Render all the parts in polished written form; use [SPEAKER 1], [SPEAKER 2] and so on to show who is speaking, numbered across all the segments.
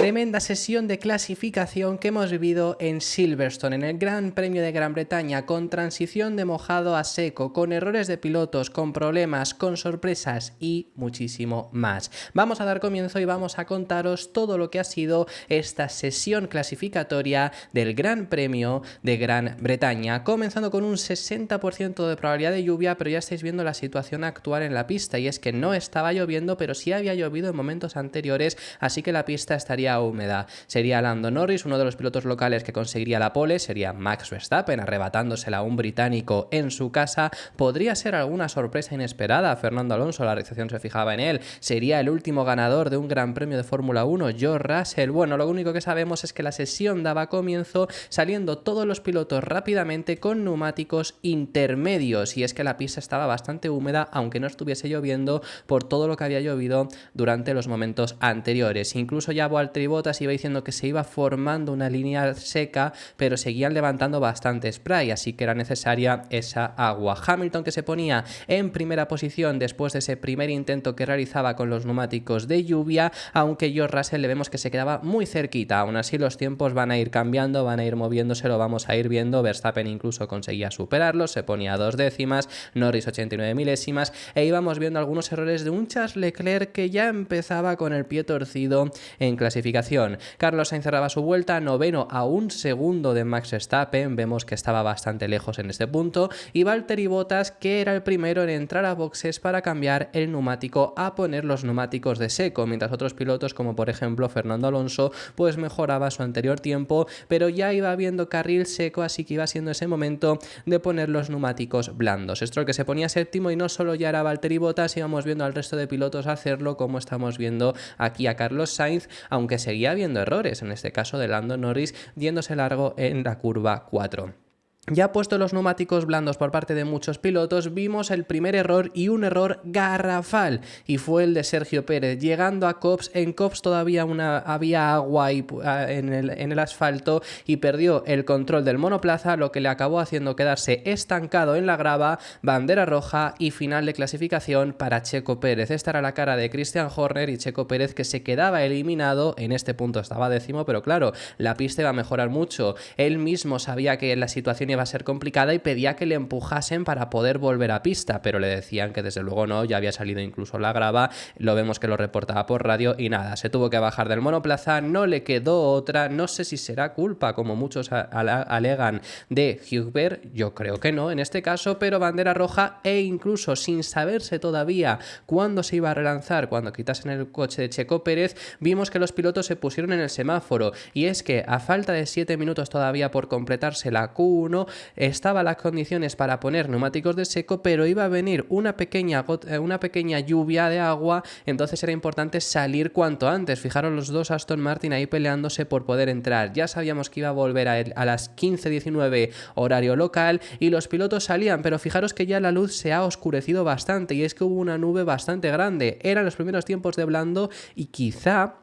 [SPEAKER 1] Tremenda sesión de clasificación que hemos vivido en Silverstone, en el Gran Premio de Gran Bretaña, con transición de mojado a seco, con errores de pilotos, con problemas, con sorpresas y muchísimo más. Vamos a dar comienzo y vamos a contaros todo lo que ha sido esta sesión clasificatoria del Gran Premio de Gran Bretaña, comenzando con un 60% de probabilidad de lluvia, pero ya estáis viendo la situación actual en la pista, y es que no estaba lloviendo, pero sí había llovido en momentos anteriores, así que la pista estaría húmeda. Sería Lando Norris, uno de los pilotos locales que conseguiría la pole, sería Max Verstappen arrebatándosela a un británico en su casa, podría ser alguna sorpresa inesperada, Fernando Alonso, la realización se fijaba en él, sería el último ganador de un Gran Premio de Fórmula 1, George Russell. Bueno, lo único que sabemos es que la sesión daba comienzo saliendo todos los pilotos rápidamente con neumáticos intermedios, y es que la pista estaba bastante húmeda, aunque no estuviese lloviendo, por todo lo que había llovido durante los momentos anteriores. Incluso ya Valtteri Bottas iba diciendo que se iba formando una línea seca, pero seguían levantando bastante spray, así que era necesaria esa agua. Hamilton, que se ponía en primera posición después de ese primer intento que realizaba con los neumáticos de lluvia, aunque George Russell le vemos que se quedaba muy cerquita. Aún así los tiempos van a ir cambiando, van a ir moviéndose, lo vamos a ir viendo. Verstappen incluso conseguía superarlo, se ponía a 2 décimas, Norris 89 milésimas, e íbamos viendo algunos errores de un Charles Leclerc que ya empezaba con el pie torcido en clasificación. Carlos Sainz cerraba su vuelta, noveno a un segundo de Max Verstappen, vemos que estaba bastante lejos en este punto, y Valtteri Bottas, que era el primero en entrar a boxes para cambiar el neumático a poner los neumáticos de seco, mientras otros pilotos, como por ejemplo Fernando Alonso, pues mejoraba su anterior tiempo, pero ya iba viendo carril seco, así que iba siendo ese momento de poner los neumáticos blandos. Stroll, que se ponía séptimo, y no solo ya era Valtteri Bottas, íbamos viendo al resto de pilotos hacerlo, como estamos viendo aquí a Carlos Sainz, aunque seguía habiendo errores, en este caso de Lando Norris yéndose largo en la curva 4. Ya puestos los neumáticos blandos por parte de muchos pilotos, vimos el primer error, y un error garrafal, y fue el de Sergio Pérez, llegando a Copse. En Copse todavía había agua en el asfalto, y perdió el control del monoplaza, lo que le acabó haciendo quedarse estancado en la grava, bandera roja y final de clasificación para Checo Pérez. Esta era la cara de Christian Horner, y Checo Pérez, que se quedaba eliminado. En este punto estaba décimo, pero claro, la pista iba a mejorar mucho. Él mismo sabía que la situación iba a ser complicada y pedía que le empujasen para poder volver a pista, pero le decían que desde luego no, ya había salido incluso la grava, lo vemos que lo reportaba por radio, y nada, se tuvo que bajar del monoplaza, no le quedó otra. No sé si será culpa, como muchos alegan, de Hülkenberg, yo creo que no en este caso, pero bandera roja, e incluso sin saberse todavía cuándo se iba a relanzar, cuando quitasen el coche de Checo Pérez, vimos que los pilotos se pusieron en el semáforo, y es que a falta de 7 minutos todavía por completarse la Q1, estaban las condiciones para poner neumáticos de seco, pero iba a venir una pequeña lluvia de agua, entonces era importante salir cuanto antes. Fijaros los dos Aston Martin ahí peleándose por poder entrar. Ya sabíamos que iba a volver a las 15:19 horario local, y los pilotos salían, pero fijaros que ya la luz se ha oscurecido bastante, y es que hubo una nube bastante grande. Eran los primeros tiempos de blando, y quizá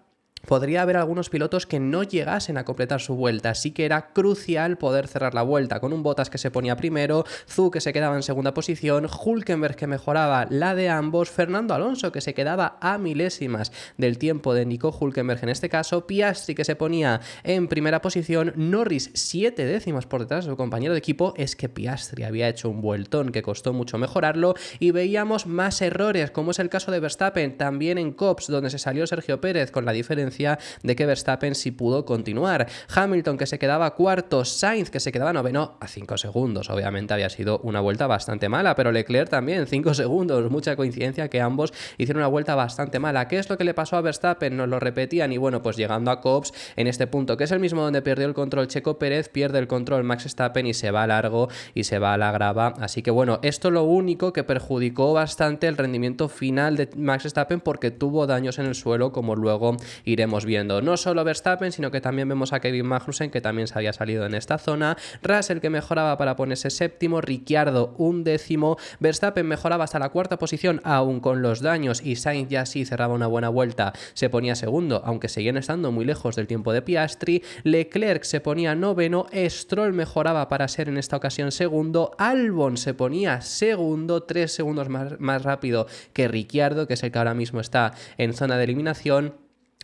[SPEAKER 1] podría haber algunos pilotos que no llegasen a completar su vuelta, así que era crucial poder cerrar la vuelta, con un Bottas que se ponía primero, Zhou que se quedaba en segunda posición, Hülkenberg que mejoraba la de ambos, Fernando Alonso que se quedaba a milésimas del tiempo de Nico Hülkenberg en este caso, Piastri que se ponía en primera posición, Norris 7 décimos por detrás de su compañero de equipo. Es que Piastri había hecho un vueltón que costó mucho mejorarlo, y veíamos más errores, como es el caso de Verstappen, también en Copse, donde se salió Sergio Pérez, con la diferencia de que Verstappen sí pudo continuar. Hamilton que se quedaba cuarto, Sainz que se quedaba noveno a 5 segundos. Obviamente había sido una vuelta bastante mala, pero Leclerc también 5 segundos. Mucha coincidencia que ambos hicieron una vuelta bastante mala. ¿Qué es lo que le pasó a Verstappen? Nos lo repetían, y bueno, pues llegando a Copse, en este punto, que es el mismo donde perdió el control Checo Pérez, pierde el control Max Verstappen y se va largo y se va a la grava. Así que bueno, esto es lo único que perjudicó bastante el rendimiento final de Max Verstappen, porque tuvo daños en el suelo, como luego iremos viendo. No solo Verstappen, sino que también vemos a Kevin Magnussen, que también se había salido en esta zona, Russell que mejoraba para ponerse séptimo, Ricciardo un décimo, Verstappen mejoraba hasta la cuarta posición aún con los daños, y Sainz ya sí cerraba una buena vuelta, se ponía segundo, aunque seguían estando muy lejos del tiempo de Piastri, Leclerc se ponía noveno, Stroll mejoraba para ser en esta ocasión segundo, Albon se ponía segundo, 3 segundos más rápido que Ricciardo, que es el que ahora mismo está en zona de eliminación,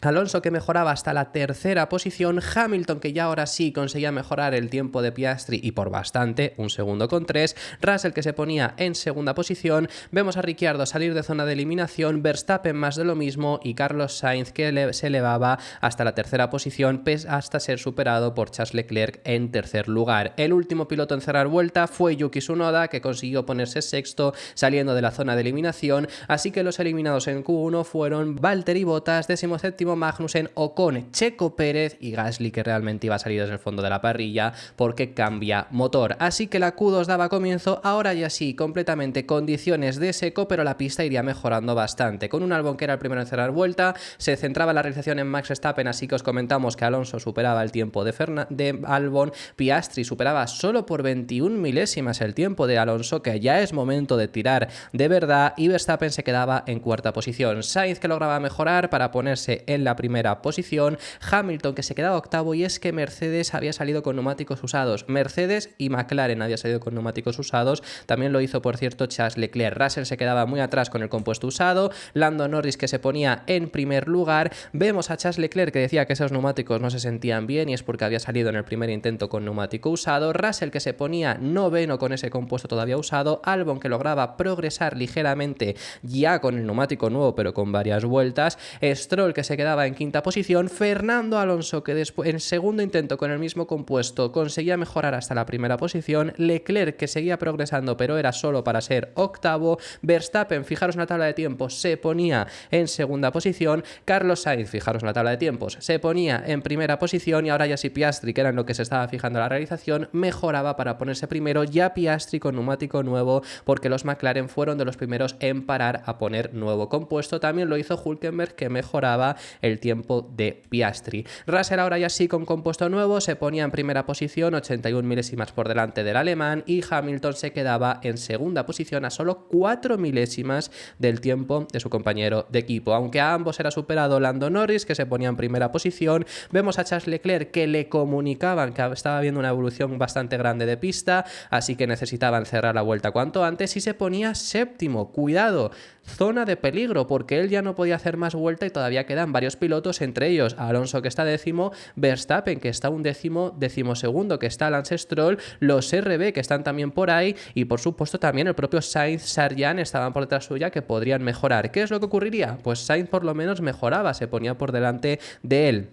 [SPEAKER 1] Alonso que mejoraba hasta la tercera posición, Hamilton que ya ahora sí conseguía mejorar el tiempo de Piastri y por bastante, 1,3 segundos, Russell que se ponía en segunda posición, vemos a Ricciardo salir de zona de eliminación, Verstappen más de lo mismo y Carlos Sainz que se elevaba hasta la tercera posición hasta ser superado por Charles Leclerc en tercer lugar. El último piloto en cerrar vuelta fue Yuki Tsunoda que consiguió ponerse sexto saliendo de la zona de eliminación, así que los eliminados en Q1 fueron Valtteri Bottas, 17º Magnussen, Ocon, Checo Pérez y Gasly que realmente iba a salir desde el fondo de la parrilla porque cambia motor. Así que la Q2 daba comienzo, ahora ya sí, completamente condiciones de seco, pero la pista iría mejorando bastante. Con un Albon que era el primero en cerrar vuelta, se centraba la realización en Max Verstappen, así que os comentamos que Alonso superaba el tiempo de Albon, Piastri superaba solo por 21 milésimas el tiempo de Alonso, que ya es momento de tirar de verdad, y Verstappen se quedaba en cuarta posición. Sainz que lograba mejorar para ponerse en la primera posición, Hamilton que se quedaba octavo, y es que Mercedes había salido con neumáticos usados, Mercedes y McLaren había salido con neumáticos usados, también lo hizo por cierto Charles Leclerc. Russell se quedaba muy atrás con el compuesto usado, Lando Norris que se ponía en primer lugar, vemos a Charles Leclerc que decía que esos neumáticos no se sentían bien y es porque había salido en el primer intento con neumático usado, Russell que se ponía noveno con ese compuesto todavía usado, Albon que lograba progresar ligeramente ya con el neumático nuevo pero con varias vueltas, Stroll que se quedaba en quinta posición, Fernando Alonso que después en segundo intento con el mismo compuesto conseguía mejorar hasta la primera posición, Leclerc que seguía progresando pero era solo para ser octavo, Verstappen, fijaros en la tabla de tiempos, se ponía en segunda posición, Carlos Sainz, fijaros en la tabla de tiempos, se ponía en primera posición y ahora ya sí Piastri, que era en lo que se estaba fijando la realización, mejoraba para ponerse primero, ya Piastri con neumático nuevo porque los McLaren fueron de los primeros en parar a poner nuevo compuesto, también lo hizo Hülkenberg que mejoraba el tiempo de Piastri. Russell ahora ya sí con compuesto nuevo se ponía en primera posición, 81 milésimas por delante del alemán, y Hamilton se quedaba en segunda posición a solo 4 milésimas del tiempo de su compañero de equipo. Aunque a ambos era superado Lando Norris que se ponía en primera posición, vemos a Charles Leclerc que le comunicaban que estaba viendo una evolución bastante grande de pista, así que necesitaban cerrar la vuelta cuanto antes y se ponía séptimo. Cuidado, zona de peligro porque él ya no podía hacer más vuelta y todavía quedan varios pilotos, entre ellos Alonso que está décimo, Verstappen que está un decimosegundo, que está Lance Stroll, los RB que están también por ahí y por supuesto también el propio Sainz, Sargent estaban por detrás suya que podrían mejorar. ¿Qué es lo que ocurriría? Pues Sainz por lo menos mejoraba, se ponía por delante de él.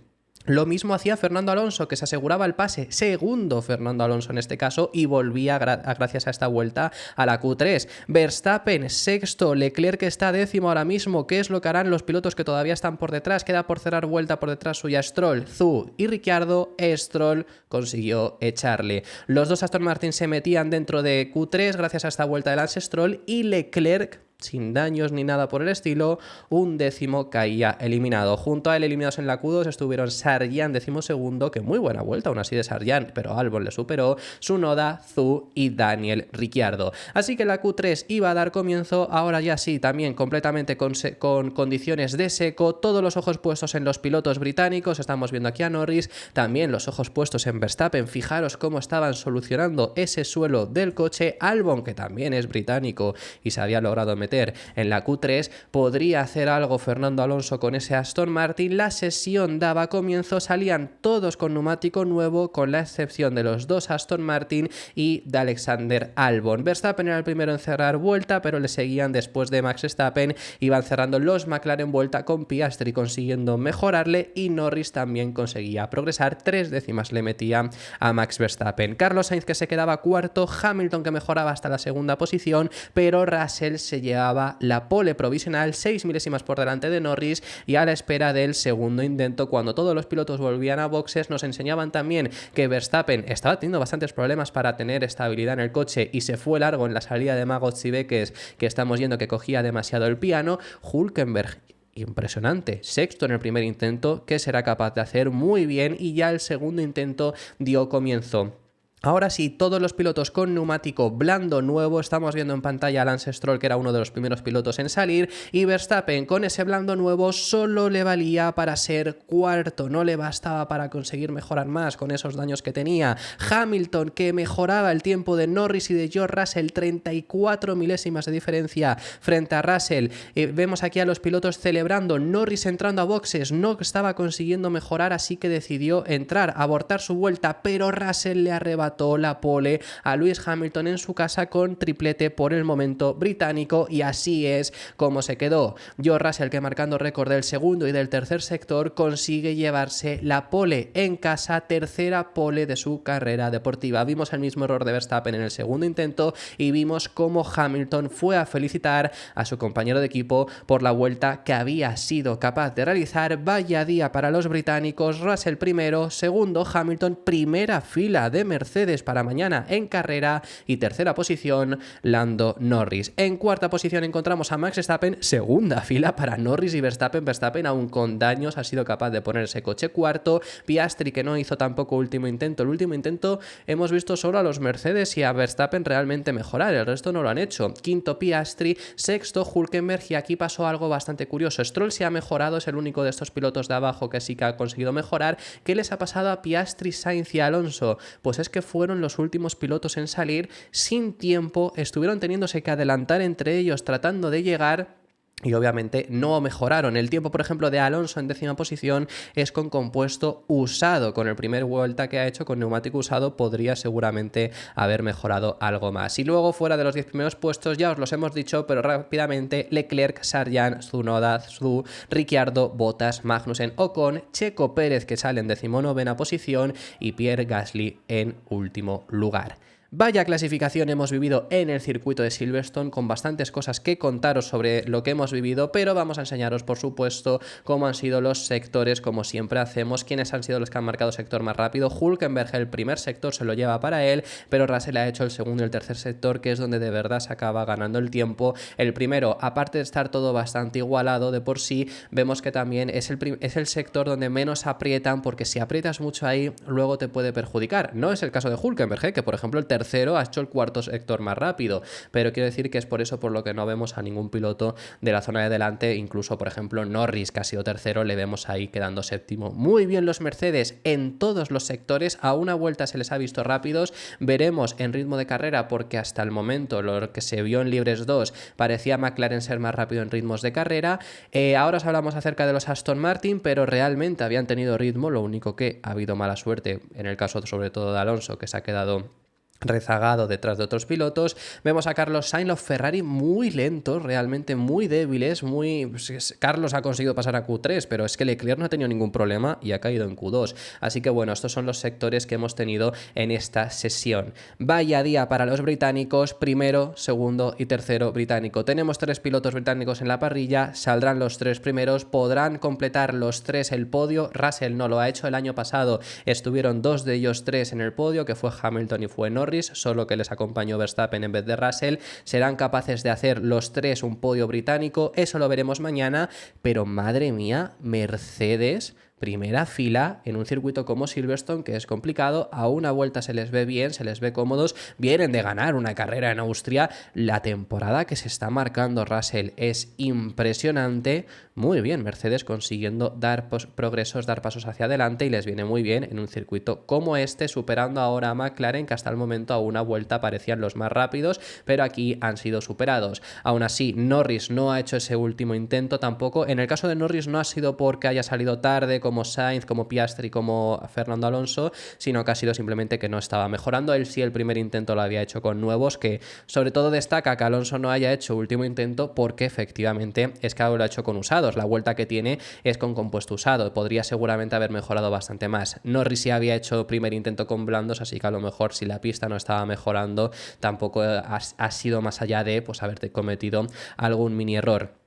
[SPEAKER 1] Lo mismo hacía Fernando Alonso, que se aseguraba el pase, segundo Fernando Alonso en este caso, y volvía gracias a esta vuelta a la Q3. Verstappen sexto, Leclerc que está décimo ahora mismo. ¿Qué es lo que harán los pilotos que todavía están por detrás? Queda por cerrar vuelta por detrás suya Stroll, Zhou y Ricciardo. Stroll consiguió echarle. Los dos Aston Martin se metían dentro de Q3 gracias a esta vuelta de Lance Stroll, y Leclerc, sin daños ni nada por el estilo, un décimo caía eliminado. Junto a él eliminados en la Q2 estuvieron Sargent, decimosegundo, que muy buena vuelta aún así de Sargent, pero Albon le superó, Tsunoda, Zhou y Daniel Ricciardo. Así que la Q3 iba a dar comienzo, ahora ya sí, también completamente con condiciones de seco, todos los ojos puestos en los pilotos británicos, estamos viendo aquí a Norris, también los ojos puestos en Verstappen, fijaros cómo estaban solucionando ese suelo del coche, Albon, que también es británico y se había logrado meter en la Q3, podría hacer algo Fernando Alonso con ese Aston Martin. La sesión daba comienzo, salían todos con neumático nuevo con la excepción de los dos Aston Martin y de Alexander Albon. Verstappen era el primero en cerrar vuelta, pero le seguían después de Max Verstappen, iban cerrando los McLaren vuelta con Piastri consiguiendo mejorarle y Norris también conseguía progresar, 3 décimas le metía a Max Verstappen. Carlos Sainz que se quedaba cuarto, Hamilton que mejoraba hasta la segunda posición, pero Russell se llevaba la pole provisional, 6 milésimas por delante de Norris, y a la espera del segundo intento, cuando todos los pilotos volvían a boxes, nos enseñaban también que Verstappen estaba teniendo bastantes problemas para tener estabilidad en el coche y se fue largo en la salida de Maggots y Beques, que estamos viendo que cogía demasiado el piano. Hülkenberg, impresionante, sexto en el primer intento, que será capaz de hacer muy bien, y ya el segundo intento dio comienzo. Ahora sí, todos los pilotos con neumático blando nuevo, estamos viendo en pantalla a Lance Stroll, que era uno de los primeros pilotos en salir, y Verstappen con ese blando nuevo solo le valía para ser cuarto, no le bastaba para conseguir mejorar más con esos daños que tenía. Hamilton, que mejoraba el tiempo de Norris y de George Russell, 34 milésimas de diferencia frente a Russell. Vemos aquí a los pilotos celebrando, Norris entrando a boxes, no estaba consiguiendo mejorar, así que decidió entrar, abortar su vuelta, pero Russell le arrebató la pole a Lewis Hamilton en su casa con triplete por el momento británico, y así es como se quedó. George Russell, que marcando récord del segundo y del tercer sector, consigue llevarse la pole en casa, tercera pole de su carrera deportiva. Vimos el mismo error de Verstappen en el segundo intento y vimos cómo Hamilton fue a felicitar a su compañero de equipo por la vuelta que había sido capaz de realizar. Vaya día para los británicos. Russell primero, segundo Hamilton, primera fila de Mercedes para mañana en carrera, y tercera posición Lando Norris. En cuarta posición encontramos a Max Verstappen, segunda fila para Norris y Verstappen. Verstappen, aún con daños, ha sido capaz de poner ese coche cuarto. Piastri, que no hizo tampoco último intento. El último intento hemos visto solo a los Mercedes y a Verstappen realmente mejorar, el resto no lo han hecho. Quinto Piastri, sexto Hülkenberg, y aquí pasó algo bastante curioso. Stroll se ha mejorado, es el único de estos pilotos de abajo que sí que ha conseguido mejorar. ¿Qué les ha pasado a Piastri, Sainz y Alonso? Pues es que fueron los últimos pilotos en salir sin tiempo, estuvieron teniéndose que adelantar entre ellos tratando de llegar, y obviamente no mejoraron. El tiempo, por ejemplo, de Alonso en décima posición es con compuesto usado. Con el primer vuelta que ha hecho con neumático usado podría seguramente haber mejorado algo más. Y luego, fuera de los 10 primeros puestos, ya os los hemos dicho, pero rápidamente: Leclerc, Sargent, Tsunoda, Zhou, Ricciardo, Bottas, Magnussen, Ocon, Checo Pérez, que sale en 19ª posición, y Pierre Gasly en último lugar. Vaya clasificación hemos vivido en el circuito de Silverstone, con bastantes cosas que contaros sobre lo que hemos vivido, pero vamos a enseñaros, por supuesto, cómo han sido los sectores, como siempre hacemos. ¿Quiénes han sido los que han marcado sector más rápido? Hülkenberg, el primer sector se lo lleva para él, pero Russell ha hecho el segundo y el tercer sector, que es donde de verdad se acaba ganando el tiempo. El primero, aparte de estar todo bastante igualado de por sí, vemos que también es el sector donde menos aprietan, porque si aprietas mucho ahí, luego te puede perjudicar. No es el caso de Hülkenberg, que por ejemplo el tercero ha hecho el cuarto sector más rápido, pero quiero decir que es por eso por lo que no vemos a ningún piloto de la zona de delante. Incluso, por ejemplo, Norris, que ha sido tercero, le vemos ahí quedando séptimo. Muy bien los Mercedes en todos los sectores, a una vuelta se les ha visto rápidos. Veremos en ritmo de carrera, porque hasta el momento lo que se vio en Libres 2 parecía McLaren ser más rápido en ritmos de carrera. Ahora os hablamos acerca de los Aston Martin, pero realmente habían tenido ritmo, lo único que ha habido mala suerte en el caso sobre todo de Alonso, que se ha quedado rezagado detrás de otros pilotos. Vemos a Carlos Sainz, los Ferrari muy lentos, realmente muy débiles, Carlos ha conseguido pasar a Q3, pero es que Leclerc no ha tenido ningún problema y ha caído en Q2. Así que bueno, estos son los sectores que hemos tenido en esta sesión. Vaya día para los británicos, primero, segundo y tercero británico. Tenemos 3 pilotos británicos en la parrilla, saldrán los 3 primeros, podrán completar los 3 el podio. Russell no lo ha hecho el año pasado, estuvieron 2 de ellos 3 en el podio, que fue Hamilton y fue Norris, solo que les acompañó Verstappen en vez de Russell. Serán capaces de hacer los 3 un podio británico, eso lo veremos mañana, pero madre mía, Mercedes primera fila en un circuito como Silverstone, que es complicado, a una vuelta se les ve bien, se les ve cómodos, vienen de ganar una carrera en Austria. La temporada que se está marcando Russell es impresionante. Muy bien, Mercedes consiguiendo dar progresos, dar pasos hacia adelante, y les viene muy bien en un circuito como este, superando ahora a McLaren, que hasta el momento a una vuelta parecían los más rápidos, pero aquí han sido superados. Aún así, Norris no ha hecho ese último intento tampoco. En el caso de Norris no ha sido porque haya salido tarde, como Sainz, como Piastri, como Fernando Alonso, sino que ha sido simplemente que no estaba mejorando. Él sí, el primer intento lo había hecho con nuevos, que sobre todo destaca que Alonso no haya hecho último intento, porque efectivamente es que lo ha hecho con usados. La vuelta que tiene es con compuesto usado, podría seguramente haber mejorado bastante más. Norris sí había hecho primer intento con blandos, así que a lo mejor si la pista no estaba mejorando, tampoco ha sido más allá de pues haberte cometido algún mini error.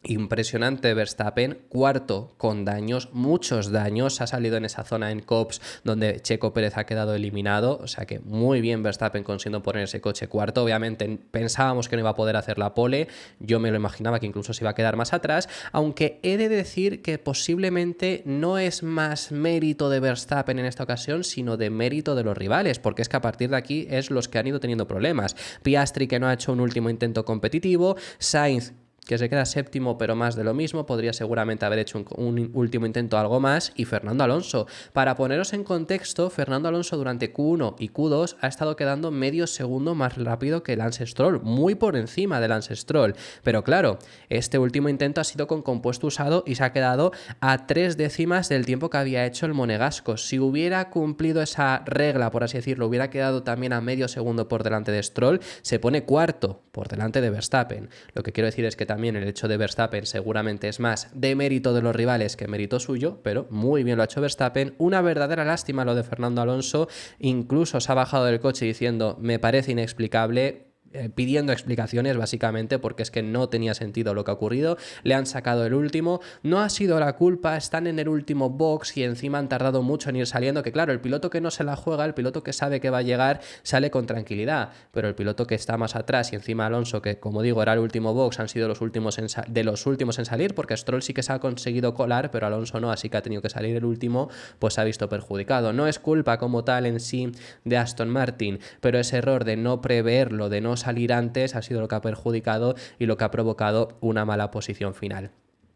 [SPEAKER 1] Impresionante Verstappen, cuarto con daños, muchos daños, ha salido en esa zona en Copse donde Checo Pérez ha quedado eliminado, o sea que muy bien Verstappen consiguiendo poner ese coche cuarto. Obviamente pensábamos que no iba a poder hacer la pole, yo me lo imaginaba que incluso se iba a quedar más atrás, aunque he de decir que posiblemente no es más mérito de Verstappen en esta ocasión, sino de mérito de los rivales, porque es que a partir de aquí es los que han ido teniendo problemas. Piastri, que no ha hecho un último intento competitivo, Sainz, que se queda séptimo, pero más de lo mismo, podría seguramente haber hecho un último intento algo más, y Fernando Alonso. Para poneros en contexto, Fernando Alonso durante Q1 y Q2 ha estado quedando medio segundo más rápido que Lance Stroll, muy por encima de Lance Stroll, pero claro, este último intento ha sido con compuesto usado y se ha quedado a 3 décimas del tiempo que había hecho el monegasco. Si hubiera cumplido esa regla, por así decirlo, hubiera quedado también a medio segundo por delante de Stroll, se pone cuarto por delante de Verstappen. Lo que quiero decir es que también el hecho de Verstappen seguramente es más de mérito de los rivales que mérito suyo, pero muy bien lo ha hecho Verstappen. Una verdadera lástima lo de Fernando Alonso, incluso se ha bajado del coche diciendo me parece inexplicable, pidiendo explicaciones básicamente porque es que no tenía sentido lo que ha ocurrido. Le han sacado el último, no ha sido la culpa, están en el último box y encima han tardado mucho en ir saliendo, que claro, el piloto que no se la juega, el piloto que sabe que va a llegar, sale con tranquilidad, pero el piloto que está más atrás y encima Alonso, que como digo era el último box, han sido los últimos de los últimos en salir, porque Stroll sí que se ha conseguido colar, pero Alonso no, así que ha tenido que salir el último, pues se ha visto perjudicado. No es culpa como tal en sí de Aston Martin, pero ese error de no preverlo, de no salir antes, ha sido lo que ha perjudicado y lo que ha provocado una mala posición final.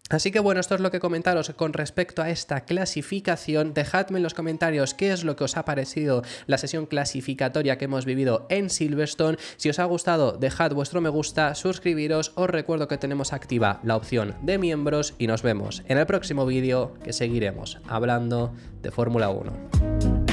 [SPEAKER 1] Así que bueno, esto es lo que comentaros con respecto a esta clasificación. Dejadme en los comentarios qué es lo que os ha parecido la sesión clasificatoria que hemos vivido en Silverstone. Si os ha gustado, dejad vuestro me gusta, suscribiros, os recuerdo que tenemos activa la opción de miembros y nos vemos en el próximo vídeo, que seguiremos hablando de Fórmula 1.